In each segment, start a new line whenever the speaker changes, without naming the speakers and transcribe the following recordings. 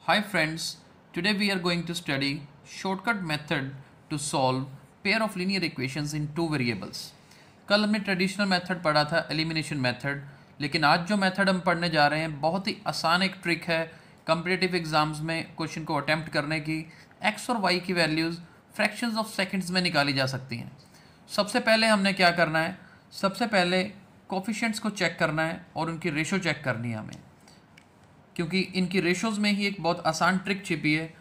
Hi friends, today we are going to study shortcut method to solve pair of linear equations in two variables. कल हमने traditional method पढ़ा था elimination method, लेकिन आज जो method हम पढ़ने जा रहे हैं बहुत ही आसान एक ट्रिक है कॉम्पिटिटिव एग्जाम्स में क्वेश्चन को अटेम्प्ट करने की। एक्स और वाई की वैल्यूज़ फ्रैक्शंस ऑफ सेकंड्स में निकाली जा सकती हैं। सबसे पहले हमने क्या करना है, सबसे पहले कोफिशिएंट्स को चेक करना है और उनकी रेशो चेक करनी है हमें, क्योंकि इनकी रेशोज़ में ही एक बहुत आसान ट्रिक छिपी है।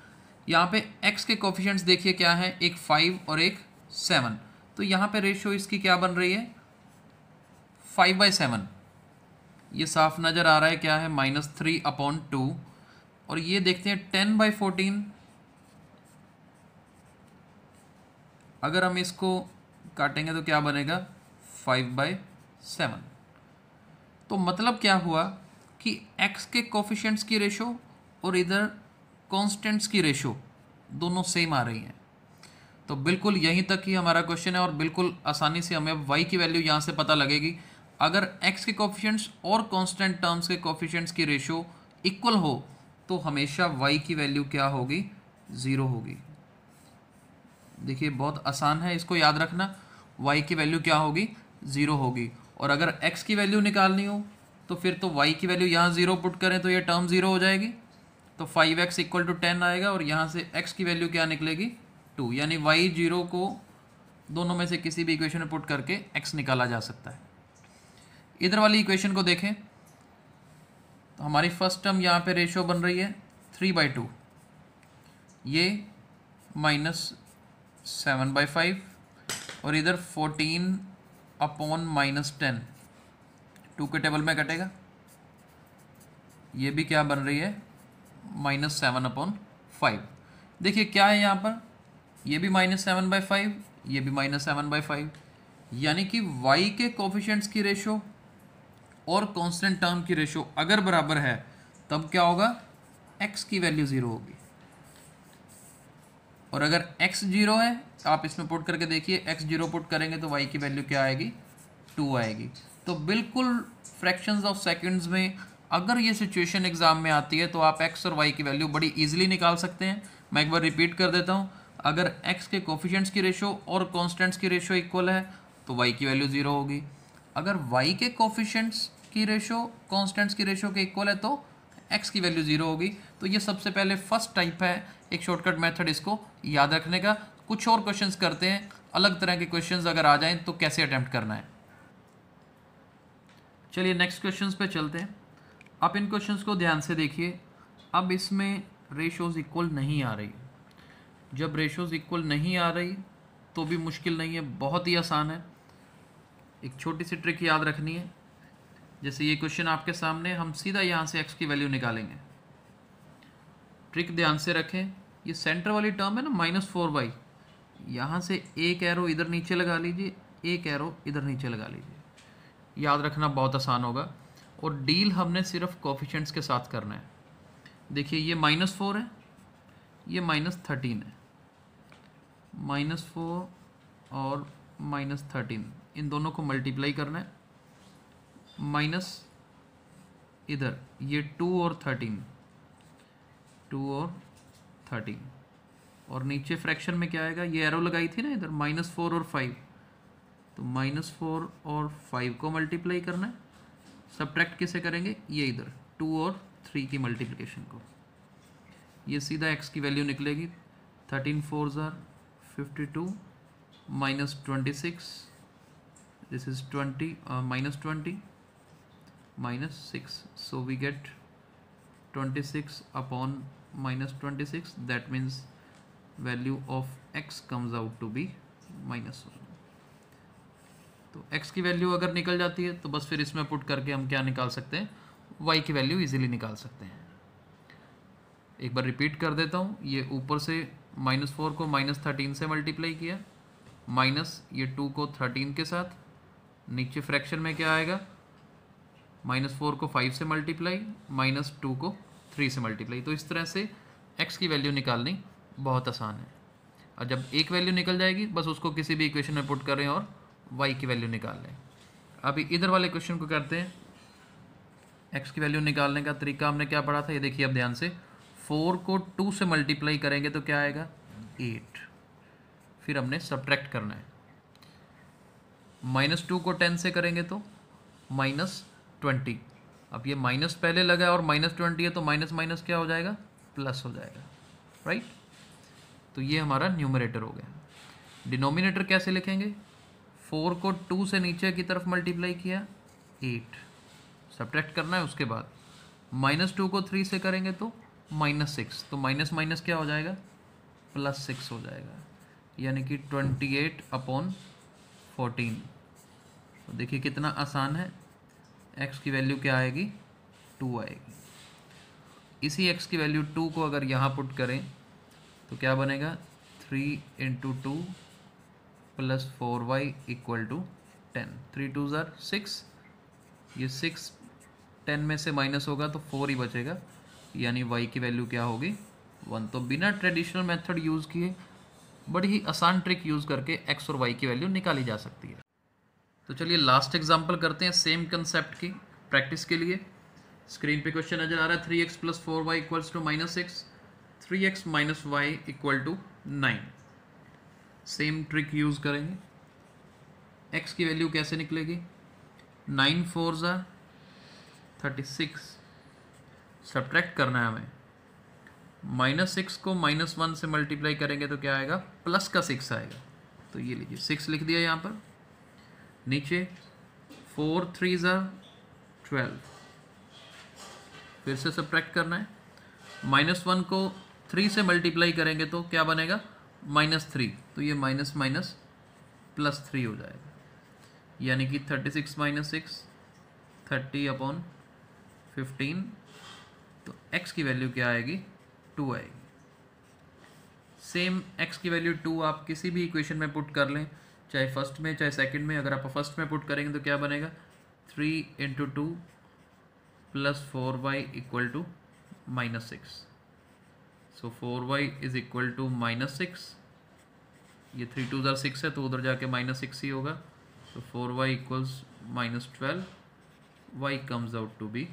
यहाँ पे x के कोफिशिएंट्स देखिए क्या है, एक 5 और एक 7। तो यहाँ पे रेशो इसकी क्या बन रही है, 5/7। ये साफ नज़र आ रहा है क्या है, -3/2। और ये देखते हैं 10/14। अगर हम इसको काटेंगे तो क्या बनेगा, 5/7। तो मतलब क्या हुआ कि x के कोफिशिएंट्स की रेशो और इधर कांस्टेंट्स की रेशो दोनों सेम आ रही हैं। तो बिल्कुल यहीं तक ही हमारा क्वेश्चन है और बिल्कुल आसानी से हमें y की वैल्यू यहाँ से पता लगेगी। अगर x के कोफिशिएंट्स और कांस्टेंट टर्म्स के कोफिशिएंट्स की रेशो इक्वल हो तो हमेशा y की वैल्यू क्या होगी, 0 होगी। देखिए बहुत आसान है, इसको याद रखना, y की वैल्यू क्या होगी, 0 होगी। और अगर x की वैल्यू निकालनी हो तो फिर तो y की वैल्यू यहाँ 0 पुट करें तो ये टर्म 0 हो जाएगी। तो 5x = 10 आएगा और यहाँ से x की वैल्यू क्या निकलेगी, 2। यानी y 0 को दोनों में से किसी भी इक्वेशन में पुट करके x निकाला जा सकता है। इधर वाली इक्वेशन को देखें तो हमारी फर्स्ट टर्म यहाँ पे रेशो बन रही है 3/2, ये -7/5 और इधर 14/10। 2 के टेबल में कटेगा, ये भी क्या बन रही है, -7/5। देखिए क्या है यहाँ पर, ये भी -7/5, ये भी -7/5। यानी कि y के कोफिशिएंट्स की रेशो और कांस्टेंट टर्म की रेशो अगर बराबर है तब क्या होगा, x की वैल्यू 0 होगी। और अगर x 0 है आप इसमें पुट करके देखिए, x 0 पुट करेंगे तो y की वैल्यू क्या आएगी, 2 आएगी। तो बिल्कुल फ्रैक्शंस ऑफ सेकंड्स में अगर ये सिचुएशन एग्जाम में आती है तो आप x और y की वैल्यू बड़ी इजीली निकाल सकते हैं। मैं एक बार रिपीट कर देता हूँ, अगर x के कोफिशिएंट्स की रेशो और कांस्टेंट्स की रेशो इक्वल है तो y की वैल्यू 0 होगी। अगर y के कोफिशिएंट्स की रेशो कांस्टेंट्स की रेशो के इक्वल है तो x की वैल्यू 0 होगी। तो ये सबसे पहले फर्स्ट टाइप है एक शॉर्टकट मेथड, इसको याद रखने का। कुछ और क्वेश्चंस करते हैं, अलग तरह के क्वेश्चंस अगर आ जाएं तो कैसे अटेम्प्ट करना है। चलिए नेक्स्ट क्वेश्चंस पे चलते हैं। आप इन क्वेश्चंस को ध्यान से देखिए। अब इसमें रेशोज़ इक्वल नहीं आ रही। जब रेशोज़ इक्वल नहीं आ रही तो भी मुश्किल नहीं है, बहुत ही आसान है। एक छोटी सी ट्रिक याद रखनी है। जैसे ये क्वेश्चन आपके सामने, हम सीधा यहाँ से x की वैल्यू निकालेंगे। ट्रिक ध्यान से रखें, ये सेंटर वाली टर्म है ना -4y, यहाँ से एक एरो इधर नीचे लगा लीजिए, एक एरो इधर नीचे लगा लीजिए। याद रखना बहुत आसान होगा। और डील हमने सिर्फ कोफिशिएंट्स के साथ करना है। देखिए ये -4 है, ये -13 है। -4 और -13 इन दोनों को मल्टीप्लाई करना है। माइनस इधर ये 2 और 13, 2 और 13 और नीचे फ्रैक्शन में क्या आएगा, ये एरो लगाई थी ना इधर, -4 और 5, तो -4 और 5 को मल्टीप्लाई करना है। सब्ट्रैक्ट किसे करेंगे, ये इधर 2 और 3 की मल्टीप्लिकेशन को। ये सीधा x की वैल्यू निकलेगी, 13 4s are 52 -26, this is 20 -20 -6, so we get 26/-26, that means value of x comes out to be -1। तो x की वैल्यू अगर निकल जाती है तो बस फिर इसमें पुट करके हम क्या निकाल सकते हैं, y की वैल्यू इजीली निकाल सकते हैं। एक बार रिपीट कर देता हूँ, ये ऊपर से -4 को -13 से मल्टीप्लाई किया, माइनस ये 2 को 13 के साथ, नीचे फ्रैक्शन में क्या आएगा, -4 को 5 से मल्टीप्लाई, -2 को 3 से मल्टीप्लाई। तो इस तरह से x की वैल्यू निकालनी बहुत आसान है। और जब एक वैल्यू निकल जाएगी बस उसको किसी भी इक्वेशन में पुट करें और y की वैल्यू निकाल लें। अभी इधर वाले क्वेश्चन को करते हैं। x की वैल्यू निकालने का तरीका हमने क्या पढ़ा था, ये देखिए अब ध्यान से। 4 को 2 से मल्टीप्लाई करेंगे तो क्या आएगा 8। फिर हमने सब्ट्रैक्ट करना है। -2 को 10 से करेंगे तो -20। अब ये माइनस पहले लगा है और -20 है तो माइनस माइनस क्या हो जाएगा प्लस हो जाएगा, राइट। तो ये हमारा न्यूमरेटर हो गया। डिनोमिनेटर कैसे लिखेंगे, 4 को 2 से नीचे की तरफ मल्टीप्लाई किया 8, सब्ट्रैक्ट करना है। उसके बाद -2 को 3 से करेंगे तो -6, तो माइनस माइनस क्या हो जाएगा +6 हो जाएगा, यानी कि 28/14। तो देखिए कितना आसान है। x की वैल्यू क्या आएगी 2 आएगी। इसी x की वैल्यू 2 को अगर यहाँ पुट करें तो क्या बनेगा 3 × 2 + 4y = 10। 3 2 ज़ार 6, ये 6 10 में से माइनस होगा तो 4 ही बचेगा, यानी y की वैल्यू क्या होगी 1। तो बिना ट्रेडिशनल मेथड यूज़ किए बड़ी ही आसान ट्रिक यूज़ करके x और y की वैल्यू निकाली जा सकती है। तो चलिए लास्ट एग्जांपल करते हैं सेम कंसेप्ट की प्रैक्टिस के लिए। स्क्रीन पे क्वेश्चन नजर आ रहा है 3x + 4y = -6, 3x - y = 9। Same trick use करेंगे। x की वैल्यू कैसे निकलेगी, 9 4 ज़ार 36, सब्ट्रैक्ट करना है हमें। -6 को -1 से मल्टीप्लाई करेंगे तो क्या आएगा प्लस का 6 आएगा। तो ये लीजिए 6 लिख दिया यहाँ पर। नीचे 4 3 ज़ार 12, फिर से सब्ट्रैक्ट करना है। -1 को 3 से मल्टीप्लाई करेंगे तो क्या बनेगा -3, तो ये माइनस माइनस +3 हो जाएगा, यानी कि 36 - 6 30/15। तो x की वैल्यू क्या आएगी 2 आएगी। सेम x की वैल्यू 2 आप किसी भी इक्वेशन में पुट कर लें, चाहे फर्स्ट में चाहे सेकंड में। अगर आप फर्स्ट में पुट करेंगे तो क्या बनेगा 3 × 2 + 4y = -6। सो 4y = -6, ये 3 2 ज़ार 6 है तो उधर जाके -6 ही होगा। तो 4y = -12, y comes out to be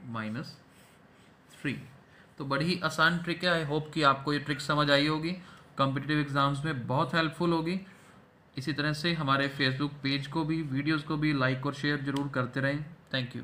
-3। तो बड़ी ही आसान ट्रिक है। आई होप कि आपको ये ट्रिक समझ आई होगी, कॉम्पिटिटिव एग्जाम्स में बहुत हेल्पफुल होगी। इसी तरह से हमारे फेसबुक पेज को भी, वीडियोस को भी लाइक और शेयर जरूर करते रहें। Thank you.